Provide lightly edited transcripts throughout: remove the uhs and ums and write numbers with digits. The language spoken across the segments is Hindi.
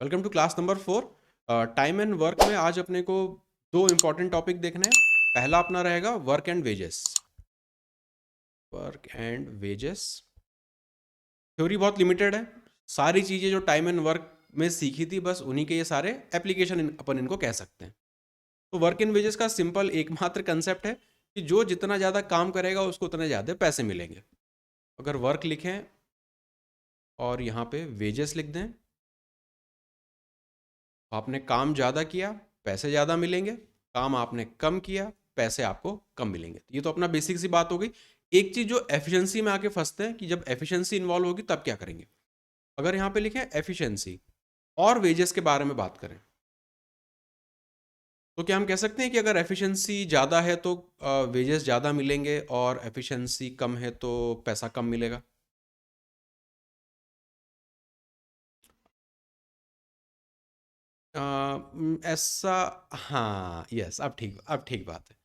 Welcome to class number 4। Time and work में आज अपने को दो इम्पॉर्टेंट टॉपिक देखने हैं। पहला अपना रहेगा work and wages. Work and wages theory बहुत लिमिटेड है। सारी चीज़ें जो टाइम एंड वर्क में सीखी थी बस उन्हीं के ये सारे एप्लीकेशन अपन इनको कह सकते हैं। तो वर्क एंड वेजेस का सिंपल एकमात्र कंसेप्ट है कि जो जितना ज़्यादा काम करेगा उसको उतने ज़्यादा पैसे मिलेंगे। अगर वर्क लिखें और यहाँ पे वेजेस लिख दें, आपने काम ज़्यादा किया पैसे ज़्यादा मिलेंगे, काम आपने कम किया पैसे आपको कम मिलेंगे। ये तो अपना बेसिक सी बात हो गई। एक चीज़ जो एफिशिएंसी में आके फंसते हैं कि जब एफिशिएंसी इन्वॉल्व होगी तब क्या करेंगे। अगर यहाँ पे लिखें एफिशिएंसी और वेजेस के बारे में बात करें तो क्या हम कह सकते हैं कि अगर एफिशिएंसी ज़्यादा है तो वेजेस ज़्यादा मिलेंगे और एफिशिएंसी कम है तो पैसा कम मिलेगा। ऐसा, हाँ यस, अब ठीक बात है।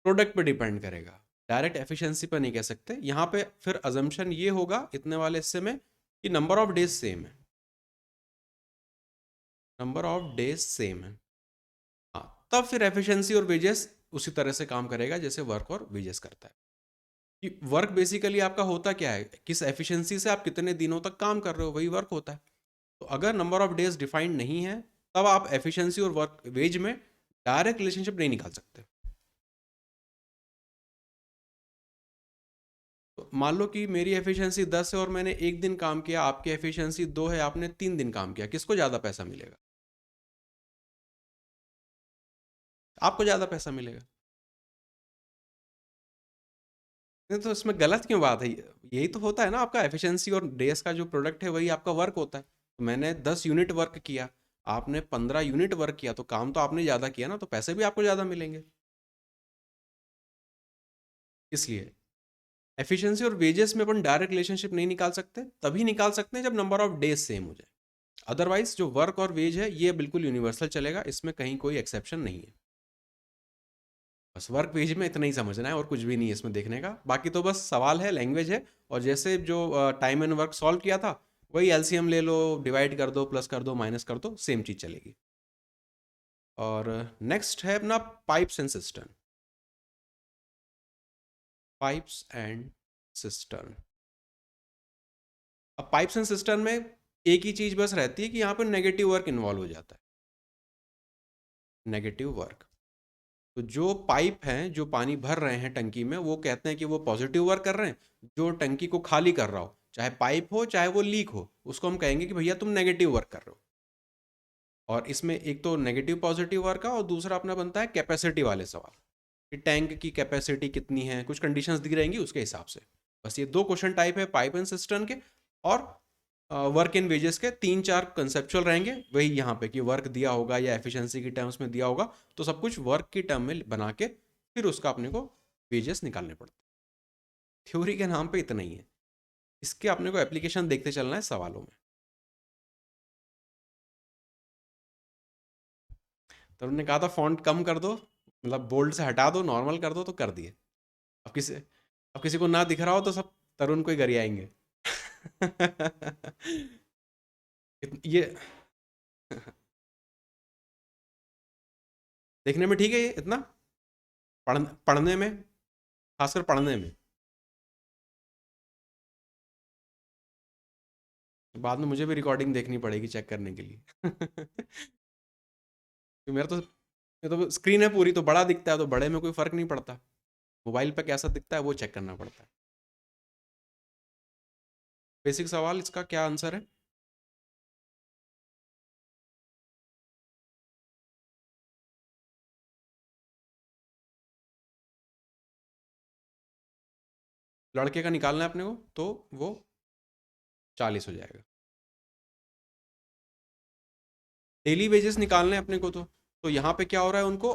प्रोडक्ट पे डिपेंड करेगा, डायरेक्ट एफिशिएंसी पर नहीं कह सकते। यहाँ पे फिर अजम्पशन ये होगा इतने वाले हिस्से में कि नंबर ऑफ डेज सेम है, नंबर ऑफ डेज सेम है। हाँ, तब फिर एफिशिएंसी और वेजेस उसी तरह से काम करेगा जैसे वर्क और वेजेस करता है। कि वर्क बेसिकली आपका होता क्या है, किस एफिशिएंसी से आप कितने दिनों तक काम कर रहे हो, वही वर्क होता है। तो अगर नंबर ऑफ डेज डिफाइंड नहीं है तब आप एफिशिएंसी और वर्क वेज में डायरेक्ट रिलेशनशिप नहीं निकाल सकते। तो मान लो कि मेरी एफिशिएंसी 10 है और मैंने एक दिन काम किया, आपकी एफिशिएंसी 2 है, आपने 3 दिन काम किया, किसको ज़्यादा पैसा मिलेगा? आपको ज़्यादा पैसा मिलेगा। नहीं तो इसमें गलत क्यों बात है? यही तो होता है ना, आपका एफिशिएंसी और डेज का जो प्रोडक्ट है वही आपका वर्क होता है। तो मैंने 10 यूनिट वर्क किया, आपने 15 यूनिट वर्क किया, तो काम तो आपने ज़्यादा किया ना, तो पैसे भी आपको ज़्यादा मिलेंगे। इसलिए एफिशिएंसी और वेजेस में अपन डायरेक्ट रिलेशनशिप नहीं निकाल सकते, तभी निकाल सकते हैं जब नंबर ऑफ डेज सेम हो जाए। अदरवाइज जो वर्क और वेज है ये बिल्कुल यूनिवर्सल चलेगा, इसमें कहीं कोई एक्सेप्शन नहीं है। बस वर्क वेज में इतना ही समझना है और कुछ भी नहीं है इसमें देखने का। बाकी तो बस सवाल है, लैंग्वेज है। और जैसे जो टाइम एंड वर्क सॉल्व किया था वही एलसीएम ले लो, डिवाइड कर दो, प्लस कर दो, माइनस कर दो, सेम चीज़ चलेगी। और नेक्स्ट है अपना pipes and system. Pipes and system. अब पाइप्स एंड सिस्टम में एक ही चीज़ बस रहती है कि यहाँ पर नेगेटिव वर्क इन्वॉल्व हो जाता है। नेगेटिव वर्क, तो जो पाइप हैं जो पानी भर रहे हैं टंकी में वो कहते हैं कि वो पॉजिटिव वर्क कर रहे हैं। जो टंकी को खाली कर रहा हो, चाहे पाइप हो चाहे वो लीक हो, उसको हम कहेंगे कि भैया तुम नेगेटिव वर्क कर रहे हो। और इसमें एक तो नेगेटिव पॉजिटिव वर्क का और दूसरा अपना बनता है कैपेसिटी वाले सवाल कि टैंक की कैपेसिटी कितनी है, कुछ कंडीशंस दी रहेंगी उसके हिसाब से। बस ये दो क्वेश्चन टाइप है पाइप एंड सिस्टम के। और वर्क इन वेजेस के 3-4 कंसेप्चुअल रहेंगे वही यहाँ पे कि वर्क दिया होगा या एफिशिएंसी की टर्म्स में दिया होगा, तो सब कुछ वर्क की टर्म में बना के फिर उसका अपने को वेजेस निकालने पड़ते हैं। थ्योरी के नाम पे इतना ही है, इसके अपने को एप्लीकेशन देखते चलना है सवालों में। तो उन्होंने कहा था फॉन्ट कम कर दो, मतलब बोल्ड से हटा दो, नॉर्मल कर दो, तो कर दिए। अब किसी को ना दिख रहा हो तो सब तरुण को ही गरियाएंगे। ये देखने में ठीक है ये इतना, पढ़ने में, खासकर पढ़ने में। बाद में मुझे भी रिकॉर्डिंग देखनी पड़ेगी चेक करने के लिए। तो मेरा तो ये तो स्क्रीन है पूरी, तो बड़ा दिखता है, तो बड़े में कोई फर्क नहीं पड़ता। मोबाइल पे कैसा दिखता है वो चेक करना पड़ता है। बेसिक सवाल, इसका क्या आंसर है? लड़के का निकालना है अपने को, तो वो 40 हो जाएगा। डेली वेजेस निकालने हैं अपने को, तो यहाँ पे क्या हो रहा है, उनको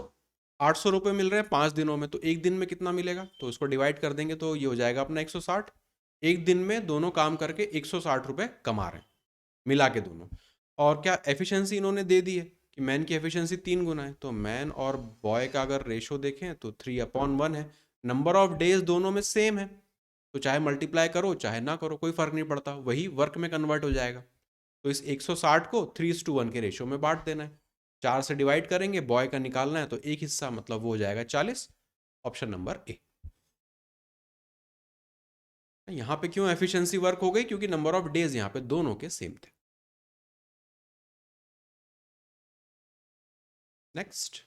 800 रुपये मिल रहे हैं 5 दिनों में, तो एक दिन में कितना मिलेगा, तो उसको डिवाइड कर देंगे तो ये हो जाएगा अपना 160। एक दिन में दोनों काम करके 160 रुपये कमा रहे हैं मिला के दोनों। और क्या एफिशिएंसी इन्होंने दे दी है कि मैन की एफिशिएंसी 3 गुना है, तो मैन और बॉय का अगर रेशो देखें तो 3/1 है। नंबर ऑफ डेज दोनों में सेम है, तो चाहे मल्टीप्लाई करो चाहे ना करो कोई फर्क नहीं पड़ता, वही वर्क में कन्वर्ट हो जाएगा। तो इस 160 को 3:1 के रेशियो में बांट देना है। 4 से डिवाइड करेंगे, बॉय का निकालना है तो एक हिस्सा, मतलब वो हो जाएगा 40। Option number A. यहाँ पे क्यों एफिशिएंसी वर्क हो गई? क्योंकि नंबर ऑफ डेज यहाँ पे दोनों के सेम थे। नेक्स्ट।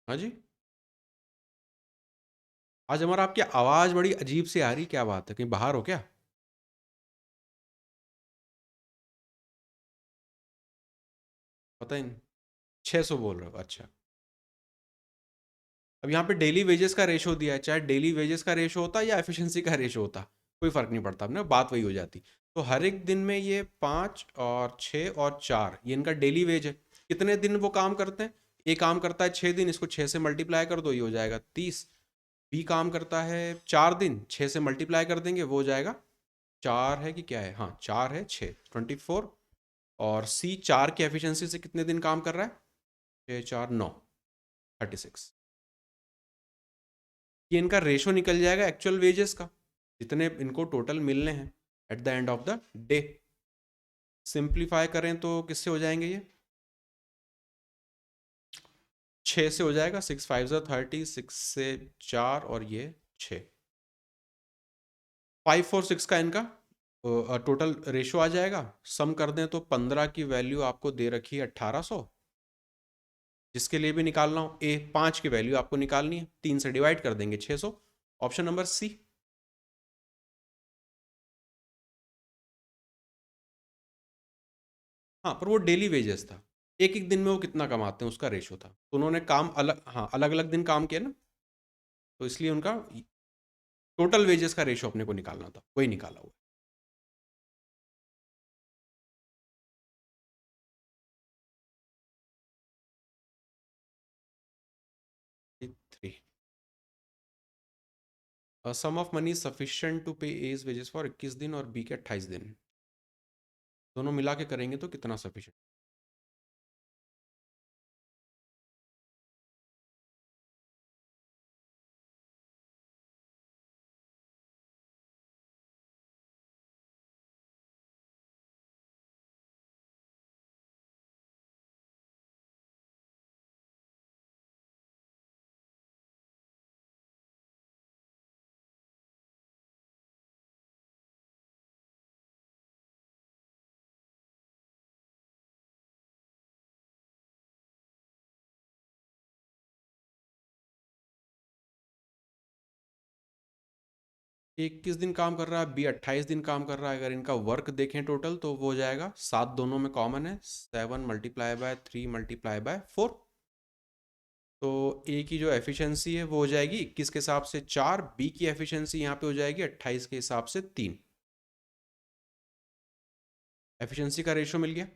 हाँ जी। आज हमारा आपकी आवाज बड़ी अजीब सी आ रही, क्या बात है? कहीं बाहर हो क्या? पता ही नहीं। 600 बोल रहे हो? अच्छा। अब यहाँ पे डेली वेजेस का रेशो दिया है, चाहे डेली वेजेस का रेशो होता या एफिशिएंसी का रेशो होता, कोई फर्क नहीं पड़ता, अपने बात वही हो जाती। तो हर एक दिन में ये 5 और 6 और 4 ये इनका डेली वेज है। कितने दिन वो काम करते हैं? ए काम करता है 6 दिन, इसको 6 से मल्टीप्लाई कर दो, ये हो जाएगा 30। बी काम करता है 4 दिन, 6 से मल्टीप्लाई कर देंगे, वो हो जाएगा 4 है कि क्या है, हाँ 4 है 6, 24। और सी 4 की एफिशिएंसी से कितने दिन काम कर रहा है? 6 4 9, 36। ये इनका रेशो निकल जाएगा एक्चुअल वेजेस का, जितने इनको टोटल मिलने हैं at the end of the day. Simplify करें तो किससे हो जाएंगे ये? 6 से हो जाएगा, 6 5 30, 6 से 4 और ये 6, 5 4 6 का इनका टोटल रेशो आ जाएगा। सम कर दें तो 15 की वैल्यू आपको दे रखी है 1800, जिसके लिए भी निकालना हो। ए 5 की वैल्यू आपको निकालनी है, 3 से डिवाइड कर देंगे 600। Option number C. हाँ, पर वो डेली वेजेस था, एक एक दिन में वो कितना कमाते हैं उसका रेशो था, तो उन्होंने काम अलग, हाँ अलग अलग दिन काम किया ना, तो इसलिए उनका टोटल वेजेस का रेशो अपने को निकालना था, वही निकाला हुआ 3। सम ऑफ मनी सफिशिएंट टू पे एज वेजेस फॉर 21 दिन और बी के 28 दिन, दोनों मिला के करेंगे तो कितना सफिशिएंट? ए 21 दिन काम कर रहा है, बी 28 दिन काम कर रहा है, अगर इनका वर्क देखें टोटल तो वो हो जाएगा 7, दोनों में कॉमन है, 7 × 3 × 4। तो ए की जो एफिशिएंसी है वो हो जाएगी 21 के हिसाब से 4, बी की एफिशिएंसी यहाँ पे हो जाएगी 28 के हिसाब से 3। एफिशिएंसी का रेशो मिल गया।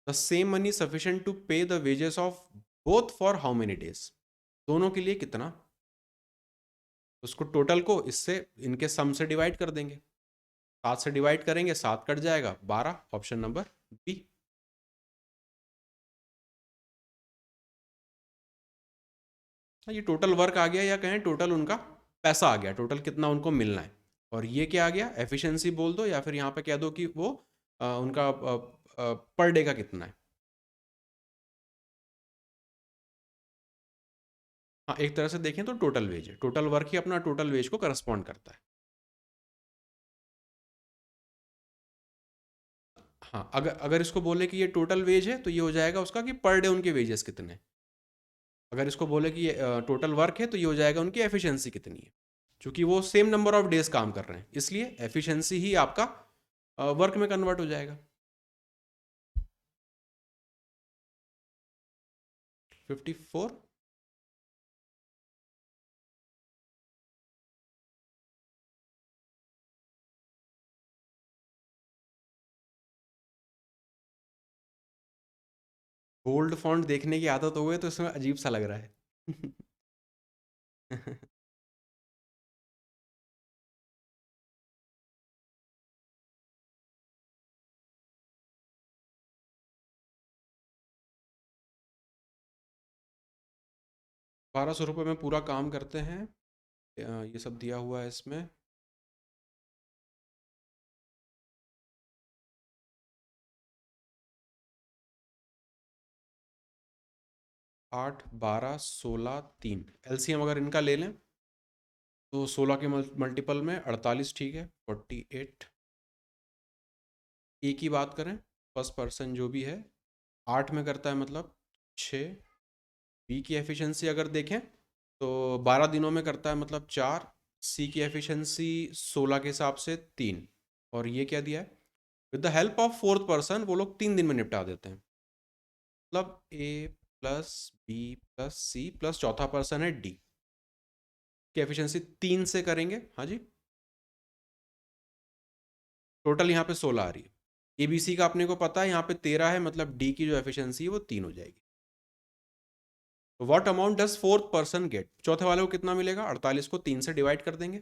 The same money sufficient to pay the wages of both for how many days, दोनों के लिए कितना? उसको टोटल को इससे इनके सम से डिवाइड कर देंगे, 7 से डिवाइड करेंगे, 7 कट जाएगा 12। Option number B. ये टोटल वर्क आ गया, या कहें टोटल उनका पैसा आ गया, टोटल कितना उनको मिलना है। और ये क्या आ गया? एफिशिएंसी बोल दो, या फिर यहाँ पे कह दो कि वो उनका पर डे का कितना है। हाँ, एक तरह से देखें तो टोटल वेज है, टोटल वर्क ही अपना टोटल वेज को करस्पॉन्ड करता है। हाँ, अगर अगर इसको बोले कि ये टोटल वेज है तो ये हो जाएगा उसका कि पर डे उनके वेजेस कितने हैं। अगर इसको बोले कि ये टोटल वर्क है तो ये हो जाएगा उनकी एफिशिएंसी कितनी है। क्योंकि वो सेम नंबर ऑफ डेज काम कर रहे हैं, इसलिए एफिशिएंसी ही आपका वर्क में कन्वर्ट हो जाएगा। 54। बोल्ड फॉन्ट देखने की आदत हो गई तो इसमें अजीब सा लग रहा है। 1200 रुपये में पूरा काम करते हैं। ये सब दिया हुआ है इसमें। 8, 12, 16, 3 एलसीएम अगर इनका ले लें तो 16 के मल्टीपल में 48 ठीक है, 48। ए की बात करें, फर्स्ट पर्सन जो भी है 8 में करता है मतलब 6। बी की एफिशिएंसी अगर देखें तो 12 दिनों में करता है मतलब 4। सी की एफिशिएंसी 16 के हिसाब से 3। और ये क्या दिया है, with the help of fourth person वो लोग 3 दिन में निपटा देते हैं। मतलब A plus B plus C plus चौथा पर्सन है डी की एफिशिएंसी 3 से करेंगे। हाँ जी, टोटल यहाँ पे 16 आ रही है। एबीसी का अपने को पता है यहाँ पे 13 है, मतलब डी की जो एफिशिएंसी है वो 3 हो जाएगी। तो what amount does fourth person get, चौथे वाले को कितना मिलेगा, 48 को 3 से डिवाइड कर देंगे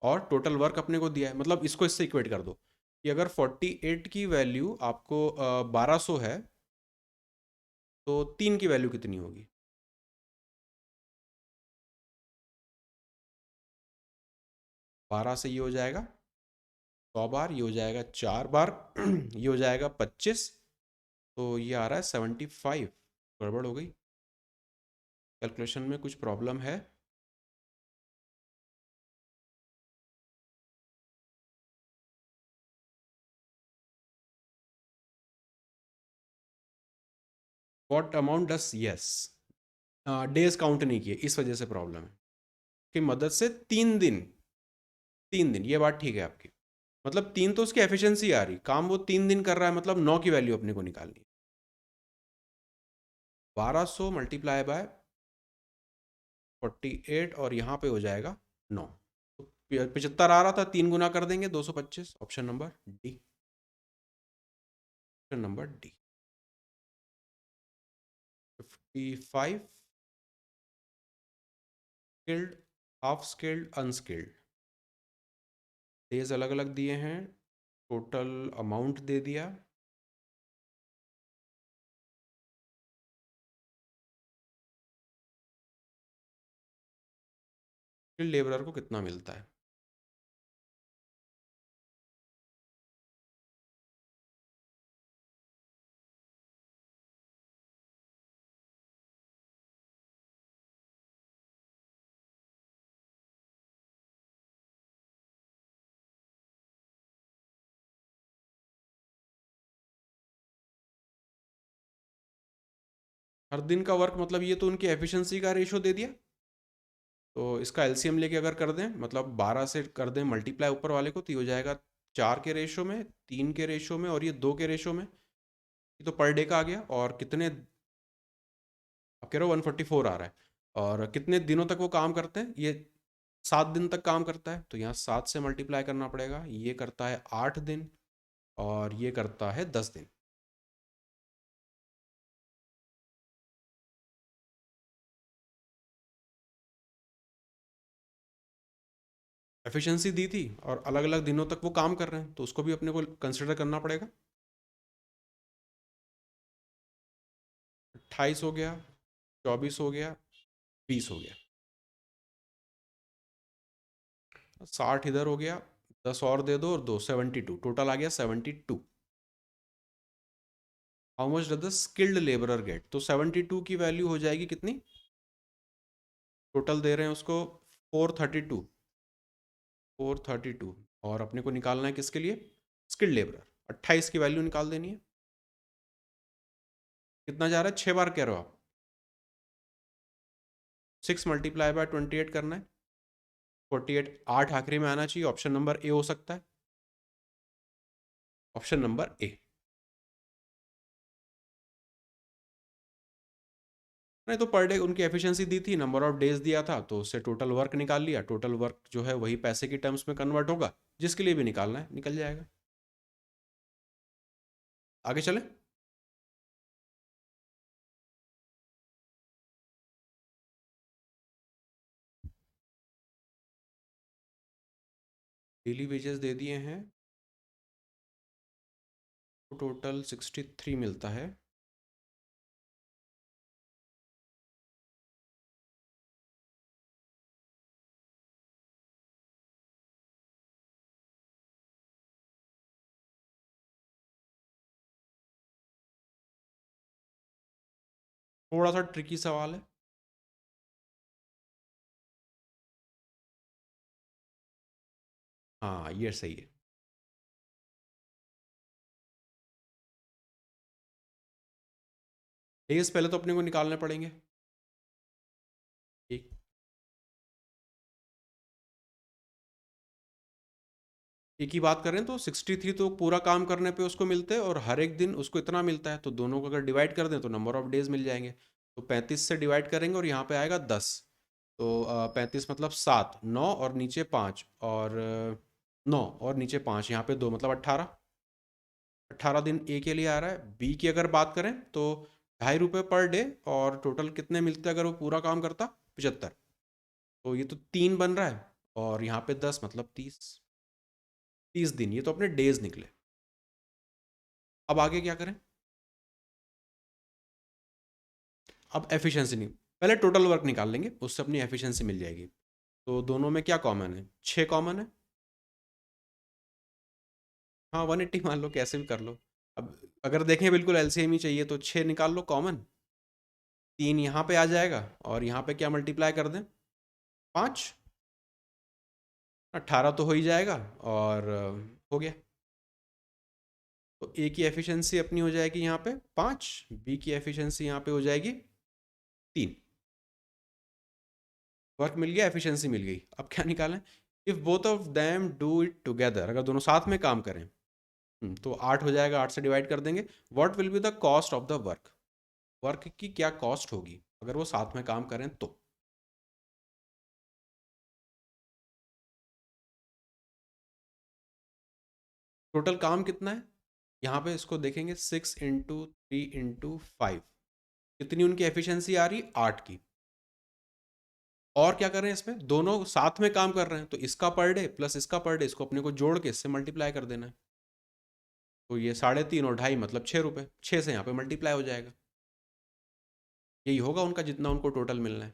और टोटल वर्क अपने को दिया है, मतलब इसको इससे इक्वेट कर दो कि अगर 48 की वैल्यू आपको 1200 है तो 3 की वैल्यू कितनी होगी। 12 से ये हो जाएगा 100 बार, ये हो जाएगा 4 बार, ये हो जाएगा 25, तो ये आ रहा है 75। गड़बड़ हो गई, कैलकुलेशन में कुछ प्रॉब्लम है। What amount does, yes, days count नहीं किए इस वजह से प्रॉब्लम है कि मदद से 3 दिन, 3 दिन, ये बात ठीक है आपकी। मतलब 3 तो उसकी एफिशिएंसी आ रही, काम वो 3 दिन कर रहा है, मतलब 9 की वैल्यू अपने को निकालनी है। 1200 मल्टीप्लाई बाय 48 और यहाँ पे हो जाएगा 9, तो 75 आ रहा था, 3 गुना कर देंगे 225। Option number D, option number D. 55 skilled, half skilled, unskilled, days अलग अलग दिए हैं, टोटल अमाउंट दे दिया। स्किल्ड लेबरर को कितना मिलता है। हर दिन का वर्क, मतलब ये तो उनकी एफिशिएंसी का रेशो दे दिया, तो इसका एलसीएम लेके अगर कर दें, मतलब 12 से कर दें मल्टीप्लाई ऊपर वाले को, तो ये हो जाएगा 4 के रेशो में, 3 के रेशो में और ये 2 के रेशो में। ये तो पर डे का आ गया। और कितने, आप कह रहे हो 144 आ रहा है, और कितने दिनों तक वो काम करते हैं, ये 7 दिन तक काम करता है, तो यहाँ 7 से मल्टीप्लाई करना पड़ेगा। ये करता है 8 दिन और ये करता है 10 दिन। एफिशिएंसी दी थी और अलग अलग दिनों तक वो काम कर रहे हैं, तो उसको भी अपने को कंसिडर करना पड़ेगा। 28 हो गया, 24 हो गया, 20 हो गया, 60 इधर हो गया, 10 और दे दो और 2, 72, टोटल आ गया 72। How much does the skilled labourer get, तो 72 की वैल्यू हो जाएगी कितनी, टोटल दे रहे हैं उसको 432, 432, और अपने को निकालना है किसके लिए, स्किल्ड लेबरर। 28 की वैल्यू निकाल देनी है। कितना जा रहा है, 6 बार कह रहे हो आप, 6 मल्टीप्लाई बाय 28 करना है, 48, 8 आखिरी में आना चाहिए। ऑप्शन नंबर ए हो सकता है, ऑप्शन नंबर ए। नहीं तो पर डे उनकी एफिशिएंसी दी थी, नंबर ऑफ डेज दिया था, तो उससे टोटल वर्क निकाल लिया। टोटल वर्क जो है वही पैसे की टर्म्स में कन्वर्ट होगा, जिसके लिए भी निकालना है निकल जाएगा। आगे चले। डेली वेजेस दे दिए हैं, तो टोटल 63 मिलता है। थोड़ा सा ट्रिकी सवाल है। हाँ, ये सही है। डेज पहले तो अपने को निकालने पड़ेंगे। एक एक ही बात करें तो 63 तो पूरा काम करने पे उसको मिलते हैं, और हर एक दिन उसको इतना मिलता है, तो दोनों को अगर डिवाइड कर दें तो नंबर ऑफ डेज मिल जाएंगे। तो 35 से डिवाइड करेंगे और यहाँ पे आएगा 10। तो 35 मतलब 7, 9 और नीचे 5, और 9 और नीचे 5, यहाँ पे 2 मतलब 18। 18 दिन ए के लिए आ रहा है। बी की अगर बात करें तो ₹2.5 पर डे, और टोटल कितने मिलते अगर वो पूरा काम करता? 75। तो ये तो 3 बन रहा है, और यहाँ पे 10 मतलब 30। 30 दिन, ये तो अपने डेज निकले। अब आगे क्या करें? अब एफिशिएंसी नहीं, पहले टोटल वर्क निकाल लेंगे, उससे अपनी एफिशिएंसी मिल जाएगी। तो दोनों में क्या कॉमन है? 6 कॉमन है। हाँ, 180 मान लो, कैसे भी कर लो। अब अगर देखें बिल्कुल एलसीएम ही चाहिए तो 6 निकाल लो कॉमन। 3 यहाँ पे आ जाएगा, और यहाँ पे क्या मल्टीप्लाई कर दें? 5। 18 तो हो ही जाएगा, और हो गया। तो ए की एफिशिएंसी अपनी हो जाएगी यहाँ पे 5, बी की एफिशिएंसी यहाँ पे हो जाएगी 3। वर्क मिल गया, एफिशिएंसी मिल गई। अब क्या निकालें? If both of them do it together, अगर दोनों साथ में काम करें, तो 8 हो जाएगा, 8 से डिवाइड कर देंगे। What will be the cost of the work? Work की क्या कॉस्ट होगी अगर वो साथ में काम करें तो? टोटल काम कितना है? यहाँ पे इसको देखेंगे, 6 × 3 × 5। कितनी उनकी एफिशिएंसी आ रही? 8 की। और क्या कर रहे हैं, इसमें दोनों साथ में काम कर रहे हैं, तो इसका पर डे प्लस इसका पर डे, इसको अपने को जोड़ के इससे मल्टीप्लाई कर देना है। तो ये 3.5 और 2.5 मतलब ₹6। 6 से यहाँ पे मल्टीप्लाई हो जाएगा। यही होगा उनका जितना उनको टोटल मिलना है।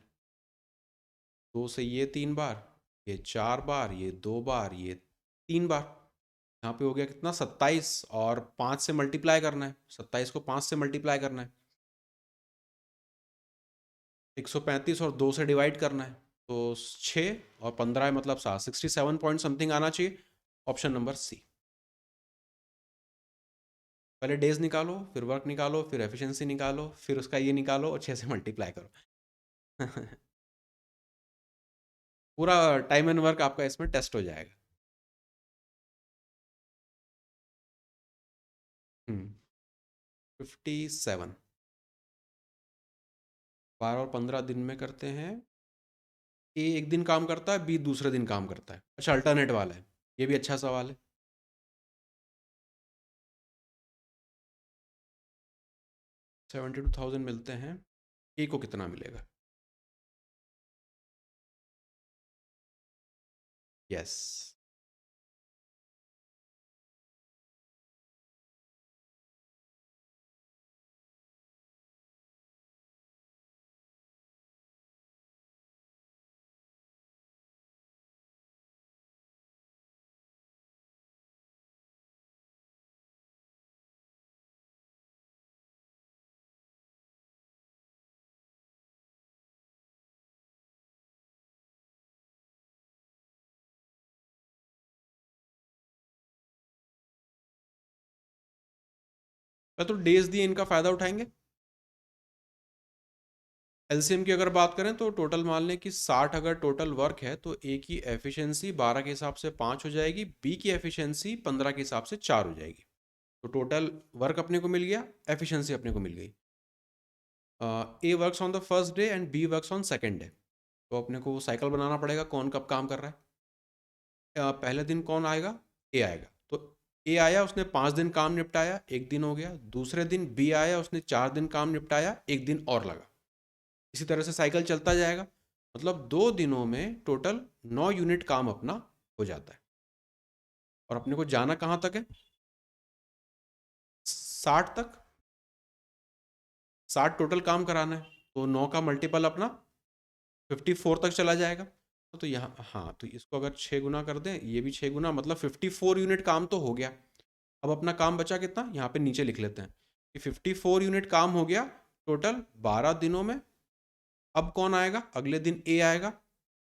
2 से ये 3 बार, ये 4 बार, ये 2 बार, ये 3 बार। यहाँ पे हो गया कितना? 27, और 5 से मल्टीप्लाई करना है, 27 को 5 से मल्टीप्लाई करना है, 135, और 2 से डिवाइड करना है, तो 6 और 15 मतलब 7, 67 पॉइंट समथिंग आना चाहिए। Option number C. पहले डेज निकालो, फिर वर्क निकालो, फिर एफिशिएंसी निकालो, फिर उसका ये निकालो, और 6 से मल्टीप्लाई करो। पूरा टाइम एंड वर्क आपका इसमें टेस्ट हो जाएगा। 57। 12 और 15 दिन में करते हैं। ए एक दिन काम करता है, बी दूसरे दिन काम करता है। अच्छा, अल्टरनेट वाला है। ये भी अच्छा सवाल है। 72,000 मिलते हैं, ए को कितना मिलेगा? यस। तो डेज दिए, इनका फ़ायदा उठाएंगे। एलसीएम की अगर बात करें तो टोटल मान लें कि 60 अगर टोटल वर्क है, तो ए की एफिशिएंसी 12 के हिसाब से 5 हो जाएगी, बी की एफिशिएंसी 15 के हिसाब से 4 हो जाएगी। तो टोटल वर्क अपने को मिल गया, एफिशिएंसी अपने को मिल गई। A works on the first day and B works on second day. तो अपने को साइकिल बनाना पड़ेगा, कौन कब काम कर रहा है। पहले दिन कौन आएगा? ए आएगा। तो ए आया, उसने 5 दिन काम निपटाया, एक दिन हो गया। दूसरे दिन बी आया, उसने 4 दिन काम निपटाया, एक दिन और लगा। इसी तरह से साइकिल चलता जाएगा। मतलब 2 दिनों में टोटल 9 यूनिट काम अपना हो जाता है। और अपने को जाना कहाँ तक है? 60 तक। 60 टोटल काम कराना है, तो 9 का मल्टीपल अपना 54 तक चला जाएगा। तो यहाँ हाँ, तो इसको अगर 6 गुना कर दें, ये भी 6 गुना, मतलब 54 यूनिट काम तो हो गया। अब अपना काम बचा कितना, यहाँ पे नीचे लिख लेते हैं कि 54 यूनिट काम हो गया टोटल 12 दिनों में। अब कौन आएगा? अगले दिन ए आएगा,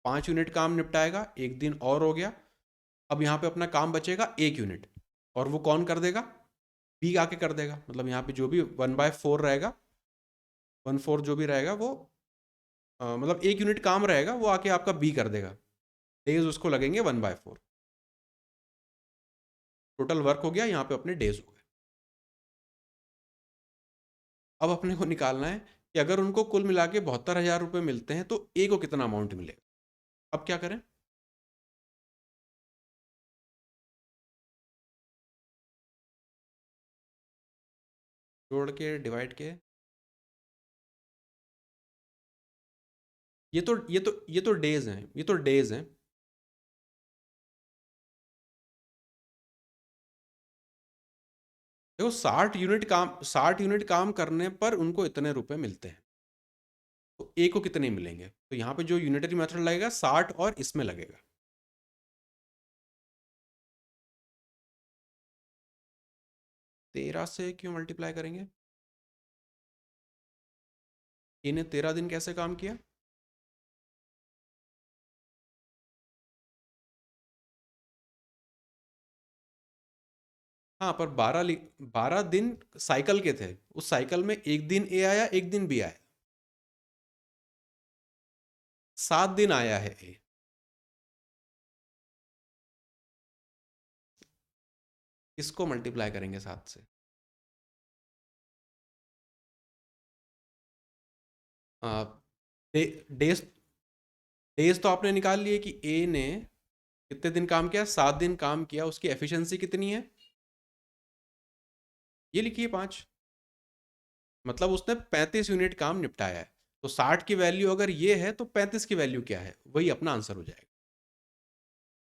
5 यूनिट काम निपटाएगा, एक दिन और हो गया। अब यहाँ पे अपना काम बचेगा 1 यूनिट, और वो कौन कर देगा? बी आके कर देगा। मतलब यहाँ पे जो भी 1/4 रहेगा, 1/4 जो भी रहेगा वो मतलब 1 यूनिट काम रहेगा, वो आके आपका बी कर देगा। डेज उसको लगेंगे 1/4। टोटल वर्क हो गया, यहाँ पे अपने डेज हो गए। अब अपने को निकालना है कि अगर उनको कुल मिला के 72,000 रुपये मिलते हैं तो ए को कितना अमाउंट मिलेगा। अब क्या करें? जोड़ के डिवाइड के, ये तो डेज हैं, ये तो डेज हैं। देखो 60 यूनिट काम करने पर उनको इतने रुपए मिलते हैं, तो ए को कितने मिलेंगे? तो यहाँ पे जो यूनिटरी मेथड लगेगा 60 और इसमें लगेगा। 13 से क्यों मल्टीप्लाई करेंगे? ए ने 13 दिन कैसे काम किया? हाँ, पर 12 दिन साइकिल के थे, उस साइकिल में एक दिन ए आया, एक दिन बी आया। 7 दिन आया है ए। इसको मल्टीप्लाई करेंगे 7 से। डेज डेज तो आपने निकाल लिए कि ए ने कितने दिन काम किया, 7 दिन काम किया, उसकी एफिशिएंसी कितनी है? ये लिखिए 5। मतलब उसने 35 यूनिट काम निपटाया है। तो 60 की वैल्यू अगर ये है तो 35 की वैल्यू क्या है, वही अपना आंसर हो जाएगा।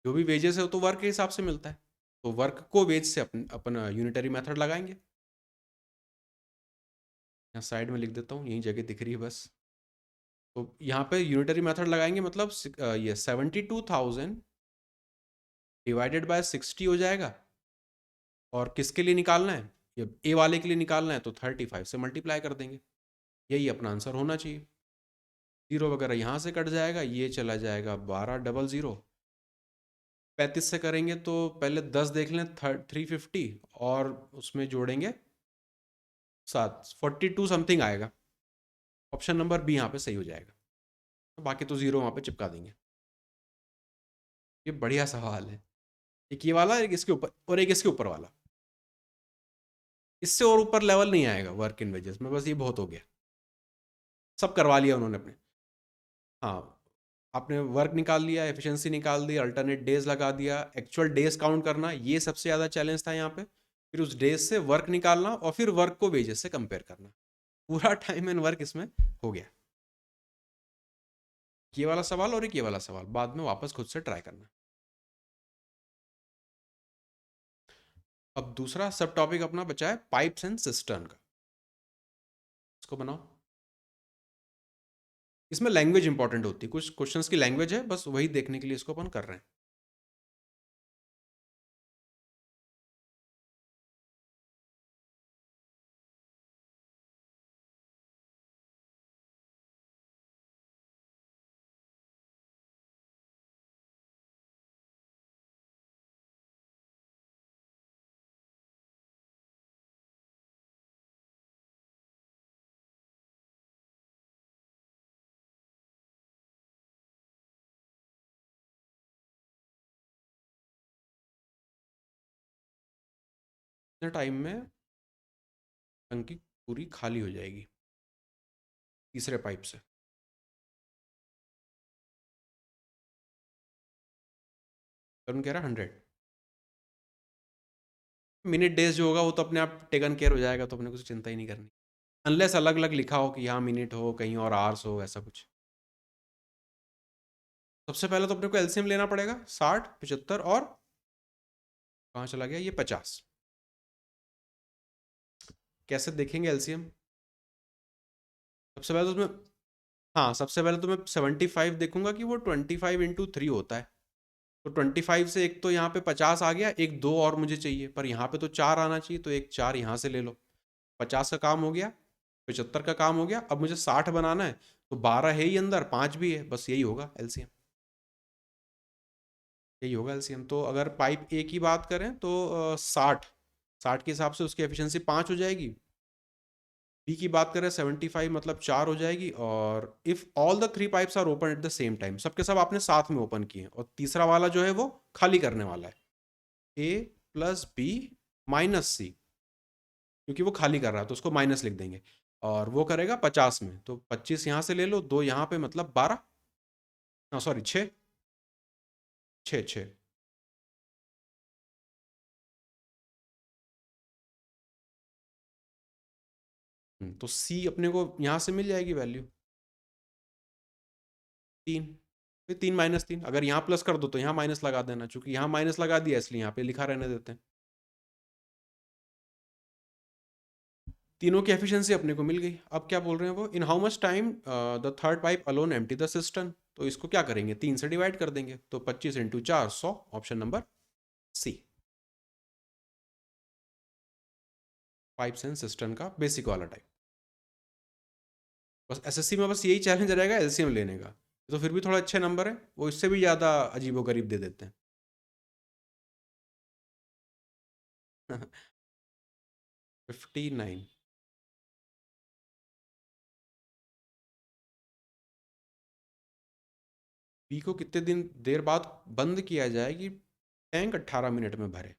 जो भी वेजेस है वो तो वर्क के हिसाब से मिलता है, तो वर्क को वेज से अपना यूनिटरी मेथड लगाएंगे। यहाँ साइड में लिख देता हूँ, यही जगह दिख रही है बस। तो यहाँ पे यूनिटरी मेथड लगाएंगे, मतलब ये 72,000 डिवाइडेड बाय 60 हो जाएगा। और किसके लिए निकालना है? ये ए वाले के लिए निकालना है, तो 35 से मल्टीप्लाई कर देंगे। यही अपना आंसर होना चाहिए। जीरो वगैरह यहाँ से कट जाएगा, ये चला जाएगा 1200। 35 से करेंगे तो पहले 10 देख लें, 350, और उसमें जोड़ेंगे 7, 42 समथिंग आएगा। ऑप्शन नंबर बी यहाँ पे सही हो जाएगा। तो बाकी तो जीरो वहाँ पे चिपका देंगे। ये बढ़िया सवाल है। एक ये वाला, एक इसके ऊपर, और एक इसके ऊपर वाला। इससे और ऊपर लेवल नहीं आएगा वर्क इन वेजेस में, बस ये बहुत हो गया। सब करवा लिया उन्होंने अपने। हाँ, आपने वर्क निकाल लिया, एफिशिएंसी निकाल दी, अल्टरनेट डेज लगा दिया, एक्चुअल डेज काउंट करना, ये सबसे ज़्यादा चैलेंज था यहाँ पे। फिर उस डेज से वर्क निकालना, और फिर वर्क को वेजेस से कंपेयर करना। पूरा टाइम एंड वर्क इसमें हो गया। ये वाला सवाल और एक ये वाला सवाल बाद में वापस खुद से ट्राई करना। अब दूसरा सब टॉपिक अपना बचा है पाइप्स एंड सिस्टर्न का। इसको बनाओ। इसमें लैंग्वेज इंपॉर्टेंट होती है, कुछ क्वेश्चंस की लैंग्वेज है, बस वही देखने के लिए इसको अपन कर रहे हैं। इतने टाइम में टंकी पूरी खाली हो जाएगी तीसरे पाइप से। तरुण कह रहा 100 मिनट डेज जो होगा वो तो अपने आप टेकन केयर हो जाएगा, तो अपने कुछ चिंता ही नहीं करनी। अनलेस अलग अलग लिखा हो कि यहाँ मिनट हो, कहीं और आवर्स हो, ऐसा कुछ। सबसे पहले तो अपने को एलसीएम लेना पड़ेगा, 60, 75 और कहाँ चला गया? ये 50। कैसे देखेंगे एलसीएम? सबसे पहले तो मैं, हाँ सबसे पहले तो मैं 75 देखूंगा कि वो 25 × 3 होता है। तो 25 से एक तो यहाँ पे 50 आ गया, एक दो और मुझे चाहिए, पर यहाँ पे तो 4 आना चाहिए, तो एक 4 यहाँ से ले लो। 50 का काम हो गया, 75 का काम हो गया, अब मुझे 60 बनाना है। तो 12 है ही अंदर, 5 भी है, बस यही होगा एलसीएम। यही होगा एलसीएम। तो अगर पाइप ए की बात करें तो 60 के हिसाब से उसकी एफिशिएंसी 5 हो जाएगी। बी की बात करें 75 मतलब 4 हो जाएगी। और if all the 3 pipes are open at the same time, सबके सब आपने साथ में ओपन किए, और तीसरा वाला जो है वो खाली करने वाला है, ए प्लस बी माइनस सी, क्योंकि वो खाली कर रहा है तो उसको माइनस लिख देंगे। और वो करेगा 50 में, तो 25 यहाँ से ले लो, दो यहाँ पे मतलब 12, हाँ सॉरी 6, 6 6। तो सी अपने को यहाँ से मिल जाएगी वैल्यू 3। फिर 3 - 3, अगर यहाँ प्लस कर दो तो यहाँ माइनस लगा देना, चूंकि यहाँ माइनस लगा दिया इसलिए यहाँ पे लिखा रहने देते हैं। तीनों की एफिशिएंसी अपने को मिल गई। अब क्या बोल रहे हैं वो, in how much time the third pipe alone empty the system. तो इसको क्या करेंगे, 3 से डिवाइड कर देंगे, तो 25 × 4 100, option number C. Pipes and cistern का बेसिक वाला टाइप। बस एसएससी में बस यही चैलेंज रहेगा एलसीएम लेने का। तो फिर भी थोड़ा अच्छे नंबर है, वो इससे भी ज़्यादा अजीबोगरीब दे देते हैं। 59। बी को कितने दिन देर बाद बंद किया जाए कि टैंक 18 मिनट में भरे?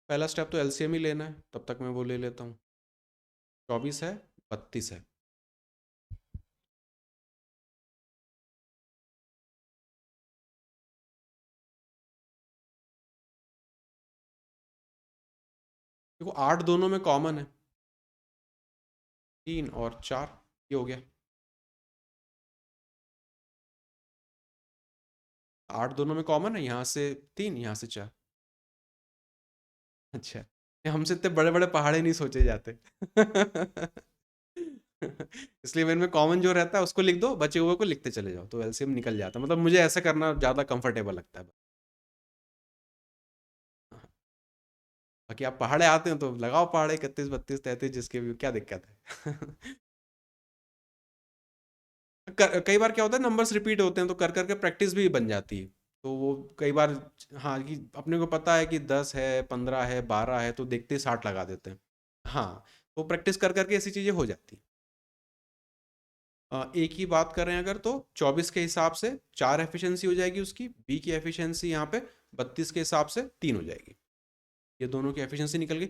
पहला स्टेप तो एलसीएम ही लेना है, तब तक मैं वो ले लेता हूँ। 24 है, 32 है। देखो 8 दोनों में कॉमन है, 3 और 4, ये हो गया। 8 दोनों में कॉमन है, यहाँ से 3, यहाँ से 4। अच्छा, ये हमसे इतने बड़े बड़े पहाड़े नहीं सोचे जाते। इसलिए मेरे में कॉमन जो रहता है उसको लिख दो, बचे हुए को लिखते चले जाओ, तो एलसीएम निकल जाता है। मतलब मुझे ऐसा करना ज़्यादा कंफर्टेबल लगता है। बाकी आप पहाड़े आते हैं तो लगाओ पहाड़े 31 32 33, जिसके भी, क्या दिक्कत है। कई बार क्या होता है, नंबर्स रिपीट होते हैं तो कर करके प्रैक्टिस भी बन जाती है। तो वो कई बार, हाँ कि अपने को पता है कि 10 है, 15 है, 12 है, तो देखते ही 60 लगा देते हैं। हाँ, तो प्रैक्टिस कर करके ऐसी चीज़ें हो जाती हैं। ए की बात करें अगर, तो 24 के हिसाब से 4 एफिशिएंसी हो जाएगी उसकी, बी की एफिशिएंसी यहाँ पे 32 के हिसाब से 3 हो जाएगी। ये दोनों की एफिशिएंसी निकल गई।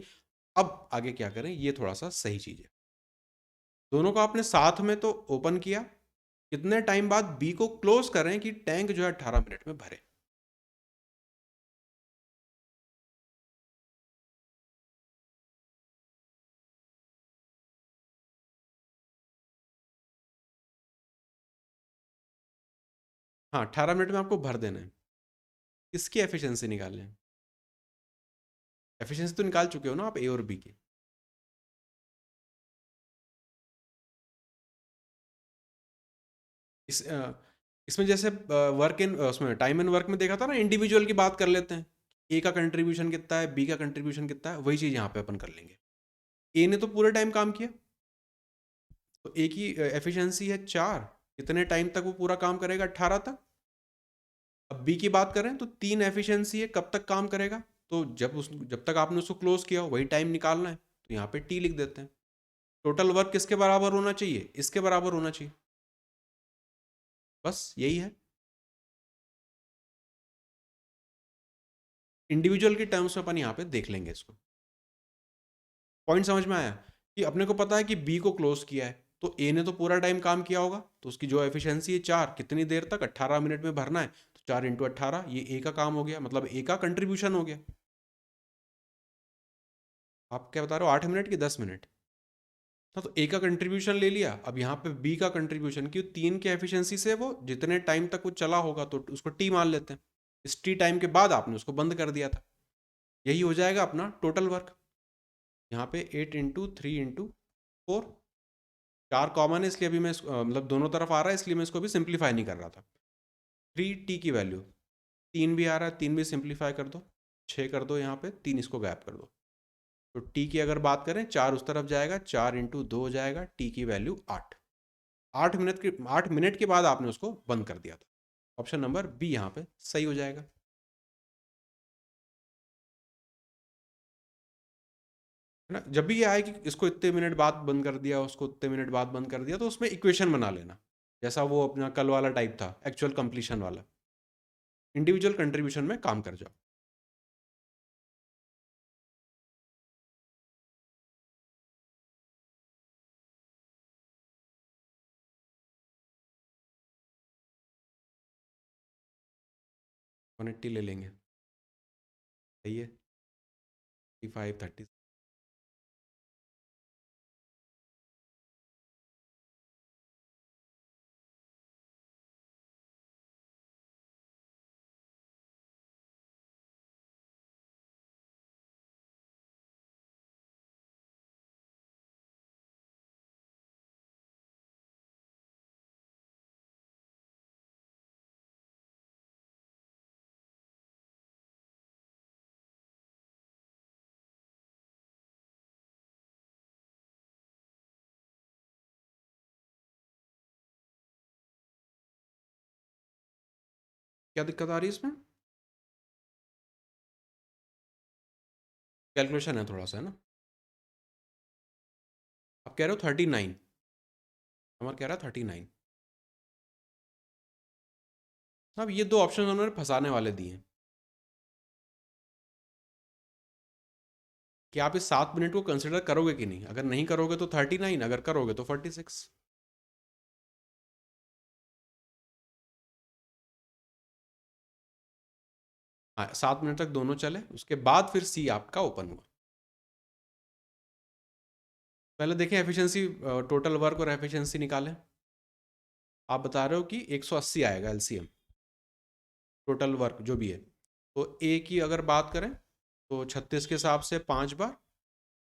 अब आगे क्या करें, ये थोड़ा सा सही चीज़ है। दोनों को आपने साथ में तो ओपन किया, कितने टाइम बाद बी को क्लोज करें कि टैंक जो है 18 मिनट में भरे? हाँ, 18 मिनट में आपको भर देना है। किसकी एफिशिएंसी निकालनी है? एफिशिएंसी तो निकाल चुके हो ना आप ए और बी की। इस इसमें जैसे वर्क इन, उसमें टाइम एंड वर्क में देखा था ना, इंडिविजुअल की बात कर लेते हैं, ए का कंट्रीब्यूशन कितना है, बी का कंट्रीब्यूशन कितना है, वही चीज़ यहाँ पे अपन कर लेंगे। ए ने तो पूरे टाइम काम किया, तो ए की एफिशिएंसी है 4, कितने टाइम तक वो पूरा काम करेगा? 18 तक। अब बी की बात करें तो 3 एफिशिएंसी है, कब तक काम करेगा? तो जब तक आपने उसको क्लोज किया हो वही टाइम निकालना है, तो यहाँ पे टी लिख देते हैं। टोटल वर्क किसके बराबर होना चाहिए? इसके बराबर होना चाहिए। बस यही है। इंडिविजुअल के टर्म्स में अपन यहाँ पे देख लेंगे इसको। पॉइंट समझ में आया? कि अपने को पता है कि बी को क्लोज किया है, तो ए ने तो पूरा टाइम काम किया होगा, तो उसकी जो एफिशिएंसी है 4, कितनी देर तक? 18 मिनट में भरना है, तो 4 × 18, ये ए का काम हो गया, मतलब ए का कंट्रीब्यूशन हो गया। आप क्या बता रहे हो, 8 मिनट की 10 मिनट? हाँ, तो ए का कंट्रीब्यूशन ले लिया। अब यहाँ पे बी का कंट्रीब्यूशन, क्यों, 3 के एफिशिएंसी से वो जितने टाइम तक वो चला होगा तो उसको टी मान लेते हैं। इस टी टाइम के बाद आपने उसको बंद कर दिया था। यही हो जाएगा अपना टोटल वर्क। यहाँ पे 8 × 3 × 4, 4 कॉमन है इसलिए अभी मैं मतलब दोनों तरफ आ रहा है इसलिए मैं इसको भी सिंप्लीफाई नहीं कर रहा था। 3t की वैल्यू 3 भी आ रहा है, 3 भी सिंप्लीफाई कर दो, 6 कर दो, यहाँ पे 3 इसको गैप कर दो। तो t की अगर बात करें, 4 उस तरफ जाएगा, 4 × 2 हो जाएगा, t की वैल्यू 8। 8 मिनट के बाद आपने उसको बंद कर दिया था। ऑप्शन नंबर बी यहाँ पे सही हो जाएगा। है ना, जब भी ये आए कि इसको इतने मिनट बाद बंद कर दिया, उसको इतने मिनट बाद बंद कर दिया, तो उसमें इक्वेशन बना लेना, जैसा वो अपना कल वाला टाइप था, एक्चुअल कंप्लीशन वाला। इंडिविजुअल कंट्रीब्यूशन में काम कर जाओ। वन एट्टी ले लेंगे, सही है। 35 30। क्या दिक्कत आ रही है इसमें? कैलकुलेशन है थोड़ा सा, है ना। आप कह रहे हो 39, हमारा कह रहा है 39। अब ये दो ऑप्शन उन्होंने फंसाने वाले दिए हैं कि आप इस 7 मिनट को कंसिडर करोगे कि नहीं। अगर नहीं करोगे तो 39, अगर करोगे तो 46। हाँ, 7 मिनट तक दोनों चले, उसके बाद फिर सी आपका ओपन हुआ। पहले देखें एफिशिएंसी, टोटल वर्क और एफिशिएंसी निकालें। आप बता रहे हो कि 180 आएगा एलसीएम, टोटल वर्क जो भी है। तो ए की अगर बात करें तो 36 के हिसाब से 5 बार,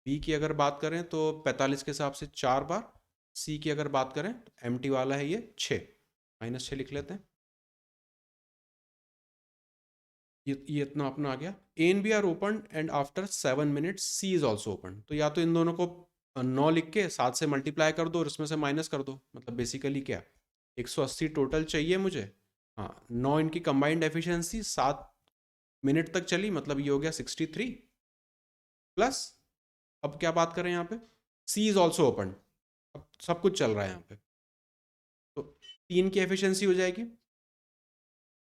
बी की अगर बात करें तो 45 के हिसाब से 4 बार, सी की अगर बात करें तो एम टी वाला है ये 6, -6 लिख लेते हैं। ये इतना अपना आ गया। A and B are open and after 7 minutes C is also open. तो या तो इन दोनों को 9 लिख के 7 से मल्टीप्लाई कर दो और इसमें से माइनस कर दो। मतलब बेसिकली क्या, 180 टोटल चाहिए मुझे। हाँ, 9 इनकी कंबाइंड एफिशिएंसी 7 मिनट तक चली, मतलब ये हो गया 63 प्लस, अब क्या बात करें यहाँ पे, सी इज ऑल्सो ओपन। अब सब कुछ चल रहा है यहाँ पे, तो 3 की एफिशिएंसी हो जाएगी।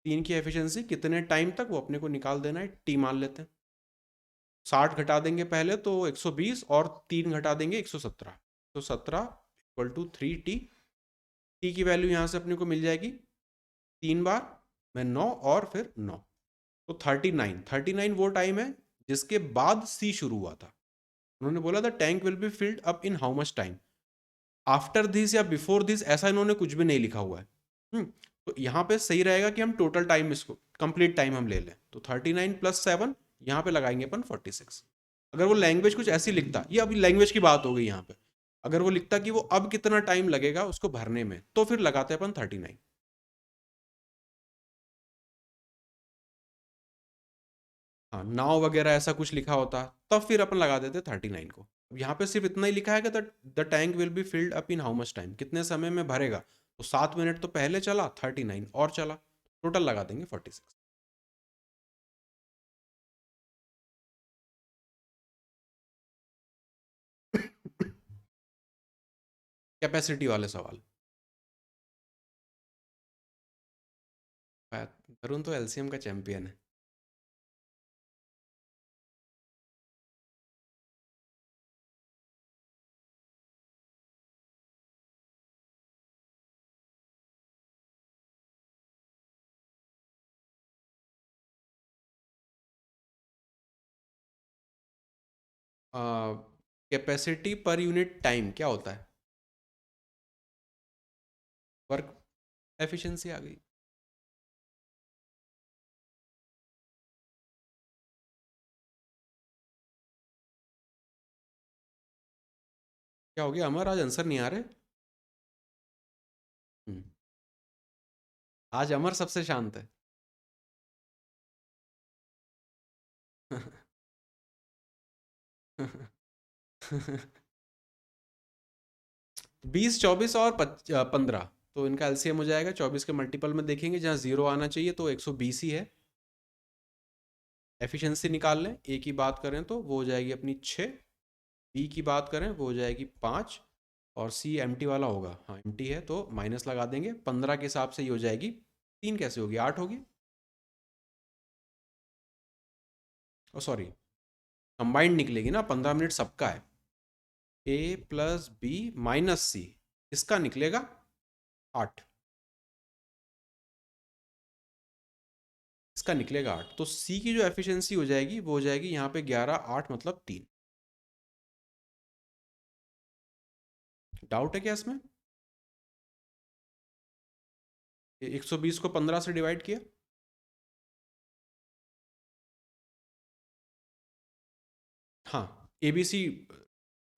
3 की एफिशिएंसी कितने टाइम तक, वो अपने को निकाल देना है, टी मान लेते हैं। 60 घटा देंगे पहले तो 120, और 3 घटा देंगे 117, तो 17 इक्वल टू 3t। टी की वैल्यू यहाँ से अपने को मिल जाएगी 3 बार में 9 और फिर 9, तो 39 वो टाइम है जिसके बाद सी शुरू हुआ था। उन्होंने बोला था tank will be filled up in how much time, after this या बिफोर दिस ऐसा इन्होंने कुछ भी नहीं लिखा हुआ है। तो यहाँ पे सही रहेगा कि हम टोटल टाइम, इसको कंप्लीट टाइम हम ले लें, तो 39 + 7, यहाँ पे लगाएंगे अपन 46। अगर वो लैंग्वेज कुछ ऐसी लिखता, ये अभी लैंग्वेज की बात हो गई यहाँ पे, अगर वो लिखता कि वो अब कितना टाइम लगेगा उसको भरने में, तो फिर लगाते अपन 39। हाँ, नाव वगैरह ऐसा कुछ लिखा होता तब फिर अपन लगा देते 39 को। अब यहाँ पे सिर्फ इतना ही लिखा है कि the tank will be filled up in how much time, कितने समय में भरेगा, तो 7 मिनट तो पहले चला, 39 और चला, टोटल लगा देंगे 46। कैपेसिटी वाले सवाल। वरुण तो एलसीएम का चैंपियन है। कैपेसिटी पर यूनिट टाइम क्या होता है? वर्क एफिशिएंसी आ गई। क्या हो गया अमर, आज आंसर नहीं आ रहे? हम्म, आज अमर सबसे शांत है। 20, 24 और 15, तो इनका एलसीएम हो जाएगा। 24 के मल्टीपल में देखेंगे जहाँ जीरो आना चाहिए तो 120 ही है। एफिशिएंसी निकाल लें, ए की बात करें तो वो हो जाएगी अपनी 6, बी की बात करें वो हो जाएगी 5, और सी एम्प्टी वाला होगा, हाँ एम्प्टी है तो माइनस लगा देंगे। 15 के हिसाब से ये हो जाएगी 3, कैसे होगी 8 होगी। ओ सॉरी, कंबाइंड निकलेगी ना, 15 मिनट सबका है। ए प्लस बी माइनस सी, इसका निकलेगा 8, इसका निकलेगा 8, तो सी की जो एफिशिएंसी हो जाएगी वो हो जाएगी यहाँ पे 11, 8 मतलब 3। डाउट है क्या इसमें? 120 को 15 से डिवाइड किया। हाँ, ए बी सी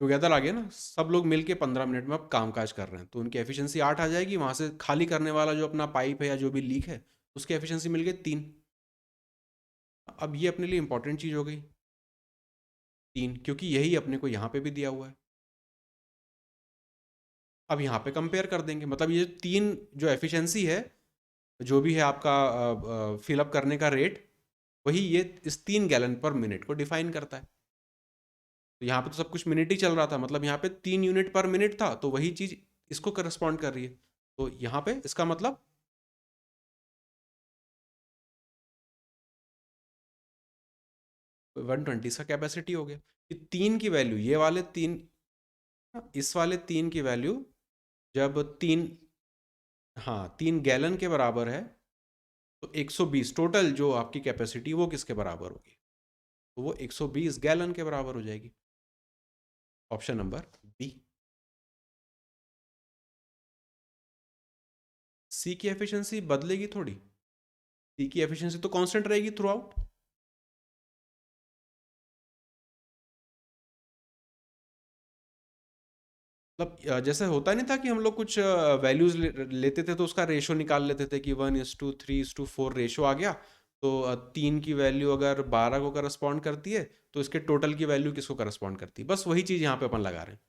टुगेदर आ गया ना, सब लोग मिलके 15 मिनट में अब काम काज कर रहे हैं तो उनकी एफिशिएंसी 8 आ जाएगी। वहां से खाली करने वाला जो अपना पाइप है या जो भी लीक है उसकी एफिशिएंसी मिल गई 3। अब ये अपने लिए इंपॉर्टेंट चीज़ हो गई 3, क्योंकि यही अपने को यहाँ पे भी दिया हुआ है। अब यहाँ पे कंपेयर कर देंगे, मतलब ये 3 जो एफिशिएंसी है, जो भी है आपका फिलअप करने का रेट, वही ये इस 3 गैलन पर मिनट को डिफाइन करता है। तो यहाँ पे तो सब कुछ मिनट ही चल रहा था, मतलब यहाँ पे 3 यूनिट पर मिनट था, तो वही चीज़ इसको करस्पॉन्ड कर रही है। तो यहाँ पे इसका मतलब 120 का कैपेसिटी हो गया। ये 3 की वैल्यू, ये वाले 3, इस वाले 3 की वैल्यू जब 3, हाँ 3 गैलन के बराबर है, तो 120 टोटल जो आपकी कैपेसिटी वो किसके बराबर होगी? तो वो 120 गैलन के बराबर हो जाएगी। Option number B. सी की एफिशिएंसी बदलेगी थोड़ी, सी की एफिशिएंसी तो कांस्टेंट रहेगी थ्रू आउट। मतलब जैसे होता नहीं था कि हम लोग कुछ वैल्यूज लेते थे तो उसका रेशो निकाल लेते थे कि 1:3:4 रेशो आ गया, तो 3 की वैल्यू अगर 12 को करस्पॉन्ड करती है तो इसके टोटल की वैल्यू किसको करस्पॉन्ड करती है, बस वही चीज़ यहाँ पे अपन लगा रहे हैं।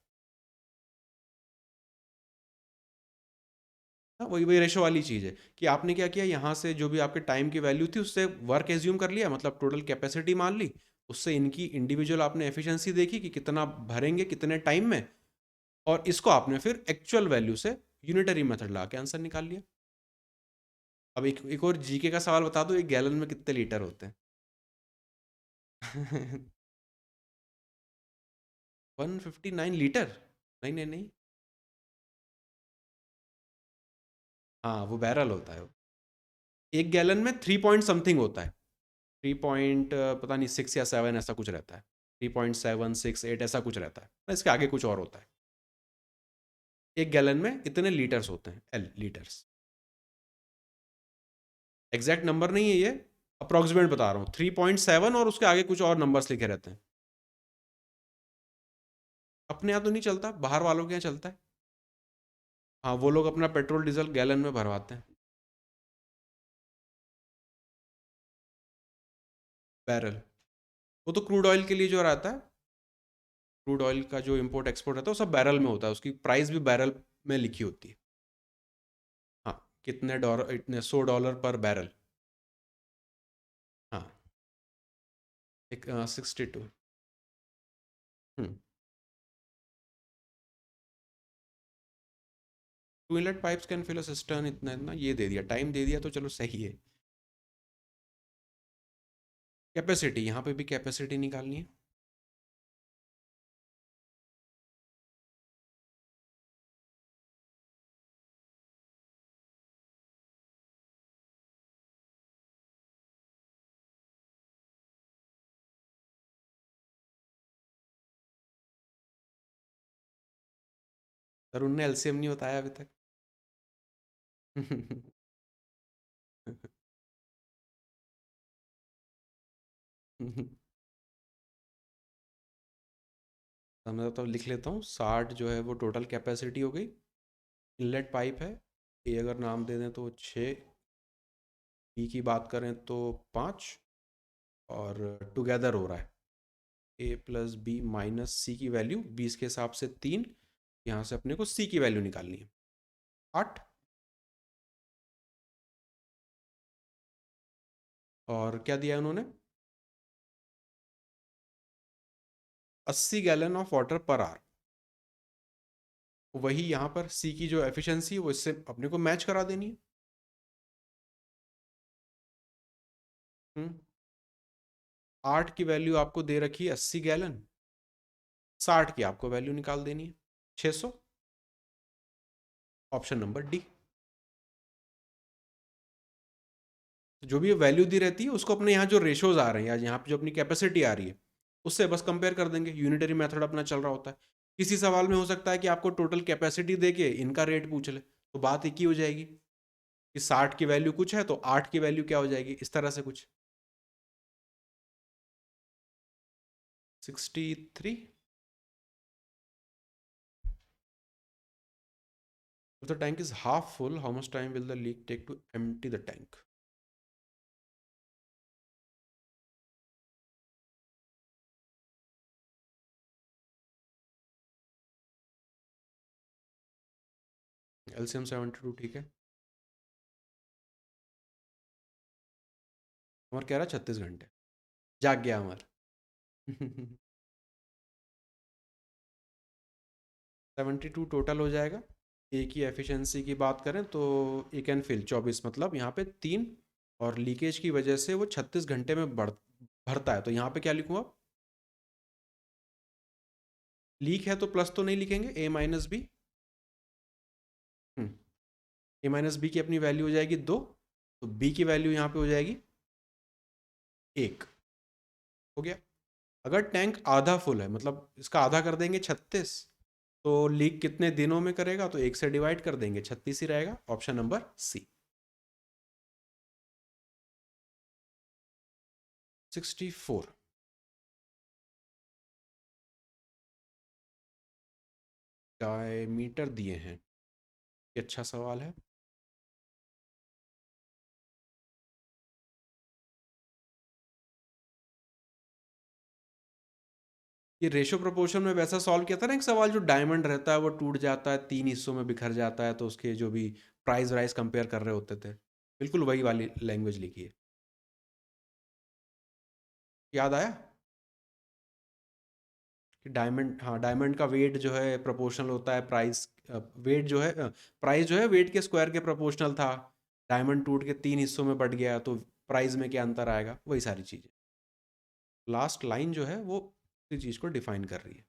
हाँ, वही वही रेशो वाली चीज़ है कि आपने क्या किया, यहाँ से जो भी आपके टाइम की वैल्यू थी उससे वर्क एज्यूम कर लिया, मतलब टोटल कैपेसिटी मान ली, उससे इनकी इंडिविजुअल आपने एफिशिएंसी देखी कि कितना भरेंगे कितने टाइम में, और इसको आपने फिर एक्चुअल वैल्यू से यूनिटरी मेथड लगा के आंसर निकाल लिया। अब एक और जीके का सवाल बता दो, एक गैलन में कितने लीटर होते हैं? 159 लीटर? नहीं नहीं नहीं, हाँ वो बैरल होता है वो। एक गैलन में 3 पॉइंट समथिंग होता है, 3 पॉइंट पता नहीं 6 या 7 ऐसा कुछ रहता है, 3.768 ऐसा कुछ रहता है ना, इसके आगे कुछ और होता है। एक गैलन में इतने लीटर्स होते हैं, एल लीटर्स। एग्जैक्ट नंबर नहीं है ये, अप्रोक्सीमेट बता रहा हूँ, 3.7 और उसके आगे कुछ और नंबर्स लिखे रहते हैं। अपने यहाँ तो नहीं चलता, बाहर वालों के यहाँ चलता है। हाँ, वो लोग अपना पेट्रोल डीजल गैलन में भरवाते हैं। बैरल, वो तो क्रूड ऑयल के लिए जो रहता है, क्रूड ऑयल का जो इंपोर्ट एक्सपोर्ट रहता है वो सब बैरल में होता है, उसकी प्राइस भी बैरल में लिखी होती है। हाँ, कितने डॉलर, इतने $100 पर बैरल। हाँ, एक 62। Hmm, two inlet pipes can fill a cistern, इतना इतना ये दे दिया, टाइम दे दिया, तो चलो सही है। कैपेसिटी, यहाँ पे भी कैपेसिटी निकालनी है। सर उनने एलसीएम नहीं बताया अभी तक। तो मैं तो लिख लेता हूँ, 60 जो है वो टोटल कैपेसिटी हो गई। इनलेट पाइप है, ए अगर नाम दे दें तो 6, बी की बात करें तो 5, और टुगेदर हो रहा है ए प्लस बी माइनस सी की वैल्यू 20 के हिसाब से 3। यहाँ से अपने को सी की वैल्यू निकालनी है 8। और क्या दिया है उन्होंने, 80 gallon of water per hour. वही यहाँ पर सी की जो एफिशिएंसी है वो इससे अपने को मैच करा देनी है। 8 की वैल्यू आपको दे रखी है 80 गैलन, 60 की आपको वैल्यू निकाल देनी है 600। Option number D. जो भी वैल्यू दी रहती है उसको अपने यहाँ जो रेशोज आ रहे हैं या यहाँ पे जो अपनी कैपेसिटी आ रही है उससे बस कंपेयर कर देंगे। यूनिटरी मेथड अपना चल रहा होता है। किसी सवाल में हो सकता है कि आपको टोटल कैपेसिटी दे के इनका रेट पूछ ले, तो बात एक ही हो जाएगी कि 60 की वैल्यू कुछ है तो 8 की वैल्यू क्या हो जाएगी, इस तरह से कुछ। 63। If the tank is half full, how much time will the leak take to empty the tank? LCM 72 ठीक है। अमर कह रहा है 36 घंटे। जाग गया अमर। 72 टोटल हो जाएगा। ए की एफिशिएंसी की बात करें तो ए कैन फिल 24, मतलब यहाँ पे 3, और लीकेज की वजह से वो 36 घंटे में भरता है। तो यहाँ पे क्या लिखूँगा, लीक है तो प्लस तो नहीं लिखेंगे, ए माइनस बी। ए माइनस बी की अपनी वैल्यू हो जाएगी 2, तो बी की वैल्यू यहाँ पे हो जाएगी 1। हो गया। अगर टैंक आधा फुल है, मतलब इसका आधा कर देंगे 36, तो लीक कितने दिनों में करेगा, तो 1 से डिवाइड कर देंगे, 36 ही रहेगा। ऑप्शन नंबर सी। 64। डायमीटर दिए हैं, ये अच्छा सवाल है। ये रेशो प्रोपोर्शन में वैसा सॉल्व किया था ना एक सवाल, जो डायमंड रहता है वो टूट जाता है, 3 हिस्सों में बिखर जाता है, तो उसके जो भी प्राइस वाइज कंपेयर कर रहे होते थे, बिल्कुल वही वाली लैंग्वेज लिखी है। याद आया कि डायमंड, हाँ डायमंड का वेट जो है प्रोपोर्शनल होता है प्राइस, वेट जो है प्राइस जो है वेट के स्क्वायर के प्रोपोर्शनल था। डायमंड टूट के 3 हिस्सों में बट गया तो प्राइस में क्या अंतर आएगा, वही सारी चीज़ें। लास्ट लाइन जो है वो इसी चीज़ को डिफाइन कर रही है।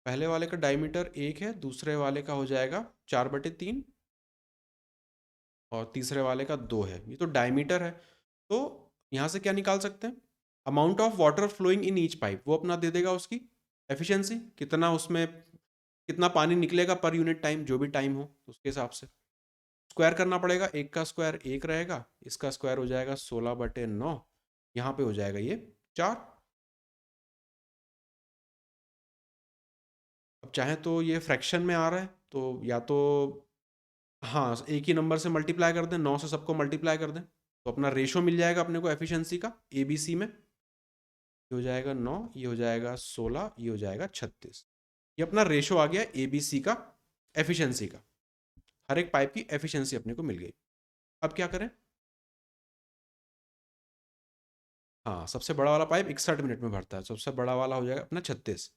पहले वाले का डायमीटर 1 है, दूसरे वाले का हो जाएगा 4/3, और तीसरे वाले का 2 है। ये तो डायमीटर है, तो यहाँ से क्या निकाल सकते हैं, amount of water flowing in each pipe, वो अपना दे देगा उसकी एफिशिएंसी, कितना उसमें कितना पानी निकलेगा पर यूनिट टाइम, जो भी टाइम हो उसके हिसाब से स्क्वायर करना पड़ेगा। एक का स्क्वायर 1 रहेगा, इसका स्क्वायर हो जाएगा 16/9, यहाँ पे हो जाएगा ये 4। अब चाहे तो ये फ्रैक्शन में आ रहा है तो या तो हाँ एक ही नंबर से मल्टीप्लाई कर दें, 9 से सबको मल्टीप्लाई कर दें, तो अपना रेशो मिल जाएगा अपने को एफिशिएंसी का ए बी सी में। ये हो जाएगा 9, ये हो जाएगा 16, ये हो जाएगा 36। ये अपना रेशो आ गया ए बी सी का एफिशिएंसी का। हर एक पाइप की एफिशिएंसी अपने को मिल गई। अब क्या करें, हाँ सबसे बड़ा वाला पाइप 61 मिनट में भरता है, सबसे बड़ा वाला हो जाएगा अपना 36।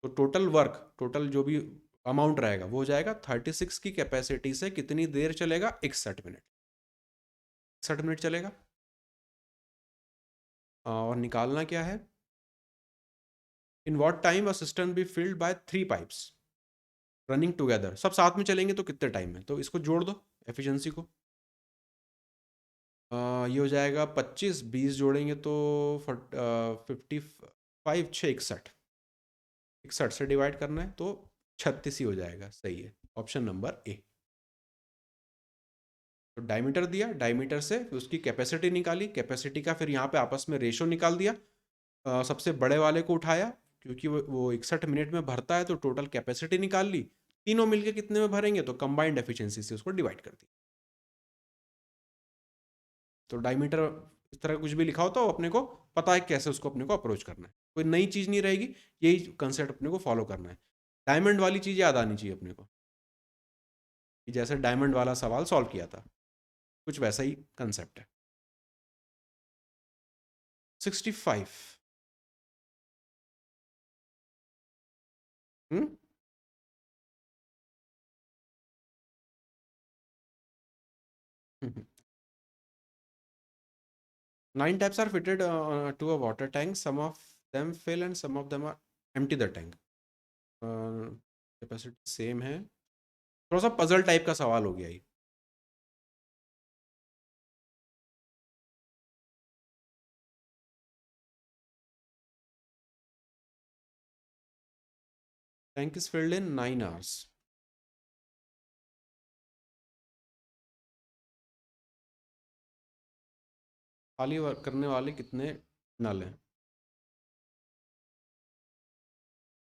तो टोटल वर्क, टोटल जो भी अमाउंट रहेगा वो हो जाएगा 36 की कैपेसिटी से कितनी देर चलेगा, 61 मिनट। 61 मिनट चलेगा। और निकालना क्या है, in what time a system be filled by 3 pipes running together. सब साथ में चलेंगे तो कितने टाइम में, तो इसको जोड़ दो एफिशिएंसी को। ये हो जाएगा 25, 20 जोड़ेंगे तो 55, 6 61, 61 से डिवाइड करना है तो 36 ही हो जाएगा। सही है, ऑप्शन नंबर ए। तो डायमीटर दिया, डायमीटर से फिर उसकी कैपेसिटी निकाली, कैपेसिटी का फिर यहाँ पे आपस में रेशो निकाल दिया। सबसे बड़े वाले को उठाया क्योंकि वो 61 मिनट में भरता है, तो टोटल कैपेसिटी निकाल ली। तीनों मिलके कितने में भरेंगे, तो कंबाइंड एफिशिएंसी से उसको डिवाइड कर दी। तो डायमीटर इस तरह कुछ भी लिखा हो तो अपने को पता है कैसे उसको अपने को अप्रोच करना है, कोई नई चीज़ नहीं रहेगी, यही कंसेप्ट अपने को फॉलो करना है। डायमंड वाली चीज़ याद आनी चाहिए अपने को, कि जैसे डायमंड वाला सवाल सॉल्व किया था, कुछ वैसा ही कंसेप्ट है। 65। हम्म 9 taps are fitted to a water tank. Some of them fill and some of them are empty the tank. Capacity same है। थोड़ा सा पजल टाइप का सवाल हो गया ये। Tank is filled in 9 hours। खाली करने वाले कितने नल हैं?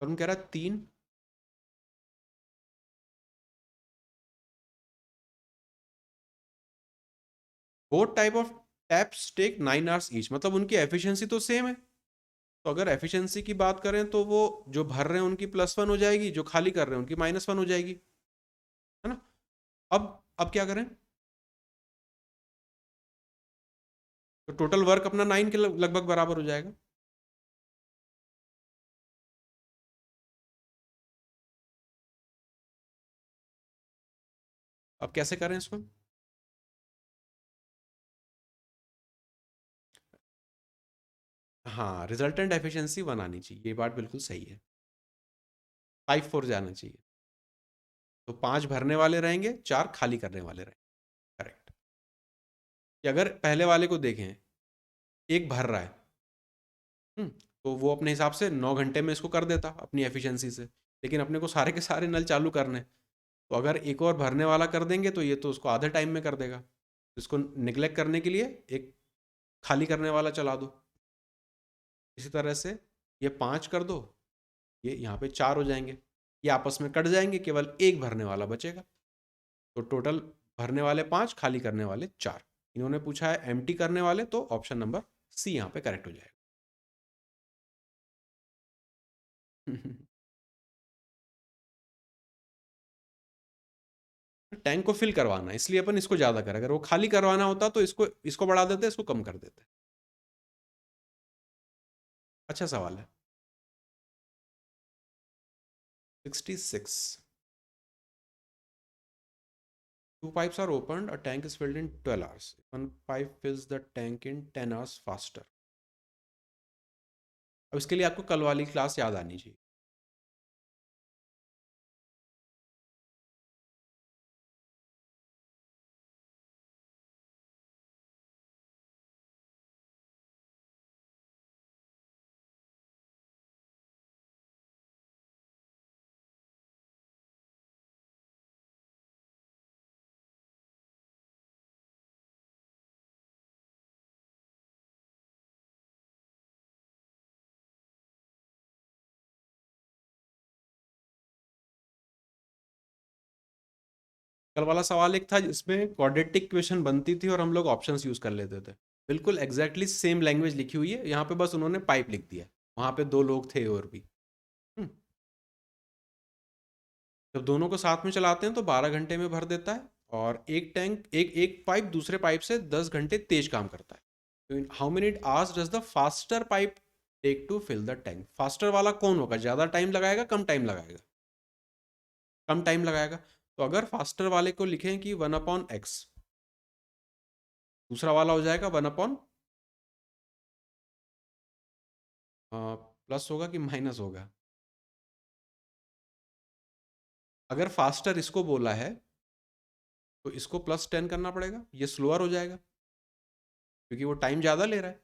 और हम कह रहा है 3। Both type of taps take 9 hours each, मतलब उनकी एफिशिएंसी तो सेम है। तो अगर एफिशिएंसी की बात करें तो वो जो भर रहे हैं उनकी +1 हो जाएगी, जो खाली कर रहे हैं उनकी -1 हो जाएगी, है ना। अब क्या करें, तो टोटल वर्क अपना 9 के लगभग बराबर हो जाएगा। अब कैसे करें इसको? हाँ, रिजल्टेंट एफिशिएंसी 1 आनी चाहिए, ये बात बिल्कुल सही है। 5-4 जाना चाहिए। तो 5 भरने वाले रहेंगे, 4 खाली करने वाले रहेंगे। करेक्ट। कि अगर पहले वाले को देखें, एक भर रहा है, तो वो अपने हिसाब से 9 घंटे में इसको कर देता अपनी एफिशिएंसी से। लेकिन अपने को सारे के सारे नल चालू करने, तो अगर एक और भरने वाला कर देंगे तो ये तो उसको आधे टाइम में कर देगा। इसको निगलेक्ट करने के लिए एक खाली करने वाला चला दो। इसी तरह से ये 5 कर दो, ये यहाँ पे 4 हो जाएंगे, ये आपस में कट जाएंगे, केवल एक भरने वाला बचेगा। तो टोटल भरने वाले 5, खाली करने वाले 4। इन्होंने पूछा है एम्प्टी करने वाले, तो ऑप्शन नंबर सी यहाँ पे करेक्ट हो जाएगा। टैंक को फिल करवाना है, इसलिए अपन इसको ज्यादा करें। अगर वो खाली करवाना होता तो इसको इसको बढ़ा देते, इसको कम कर देते। अच्छा सवाल है। 66। Two pipes are opened, a tank is filled in 12 hours. One pipe fills the tank in 10 hours faster. अब इसके लिए आपको कल वाली क्लास याद आनी चाहिए। कल वाला सवाल एक था जिसमें क्वाड्रेटिक इक्वेशन बनती थी और हम लोग ऑप्शंस यूज कर लेते थे। बिल्कुल एग्जैक्टली सेम लैंग्वेज लिखी हुई है यहाँ पे, बस उन्होंने पाइप लिख दिया। वहां पे 2 लोग थे और भी। हम्म, जब दोनों को साथ में चलाते हैं तो 12 घंटे में भर देता है। और एक टैंक, एक एक पाइप दूसरे पाइप से 10 घंटे तेज काम करता है। तो how many hours does the faster pipe take to fill the tank? Faster वाला कौन होगा, ज्यादा टाइम लगाएगा कम टाइम लगाएगा? कम टाइम लगाएगा। तो अगर फास्टर वाले को लिखें कि 1/x, दूसरा वाला हो जाएगा 1/, प्लस होगा कि माइनस होगा? अगर फास्टर इसको बोला है तो इसको +10 करना पड़ेगा, ये स्लोअर हो जाएगा क्योंकि वो टाइम ज़्यादा ले रहा है।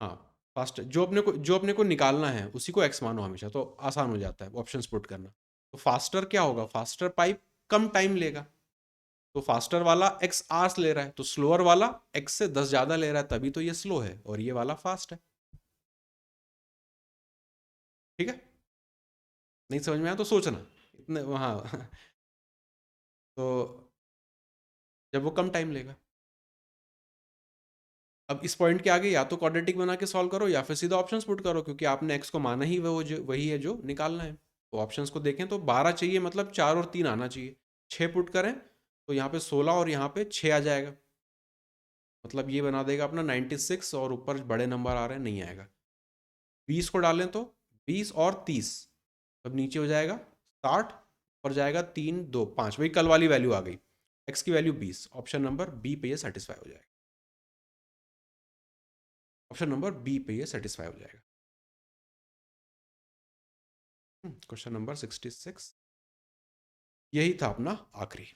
हाँ, फास्ट जो अपने को निकालना है उसी को x मानो हमेशा, तो आसान हो जाता है ऑप्शंस पुट करना। तो फास्टर क्या होगा? फास्टर पाइप कम टाइम लेगा, तो फास्टर वाला x आवर्स ले रहा है, तो स्लोअर वाला x से 10 ज़्यादा ले रहा है, तभी तो ये स्लो है और ये वाला फास्ट है। ठीक है? नहीं समझ में आया तो सोचना इतने वहाँ तो जब वो कम टाइम लेगा। अब इस पॉइंट के आगे या तो क्वाड्रेटिक बना के सॉल्व करो या फिर सीधा ऑप्शंस पुट करो, क्योंकि आपने x को माना ही वही है जो निकालना है। तो ऑप्शंस को देखें तो 12 चाहिए, मतलब 4 और 3 आना चाहिए। 6 पुट करें तो यहाँ पे 16 और यहाँ पे 6 आ जाएगा, मतलब ये बना देगा अपना 96, और ऊपर बड़े नंबर आ रहे हैं नहीं आएगा। 20 को डालें तो 20 और 30, अब नीचे हो जाएगा 60, ऊपर जाएगा 3 2 5, वही कल वाली वैल्यू आ गई। x की वैल्यू 20, ऑप्शन नंबर बी पे ये सेटिस्फाई हो जाएगा। ऑप्शन नंबर बी पे ये सेटिस्फाई हो जाएगा। क्वेश्चन नंबर 66 यही था अपना आखिरी।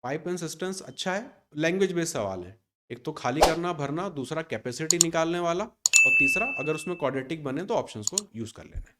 पाइप एंड सिस्टम्स अच्छा है, लैंग्वेज बेस्ड सवाल है। एक तो खाली करना भरना, दूसरा कैपेसिटी निकालने वाला, और तीसरा अगर उसमें क्वाड्रेटिक बने तो ऑप्शंस को यूज कर लेना है।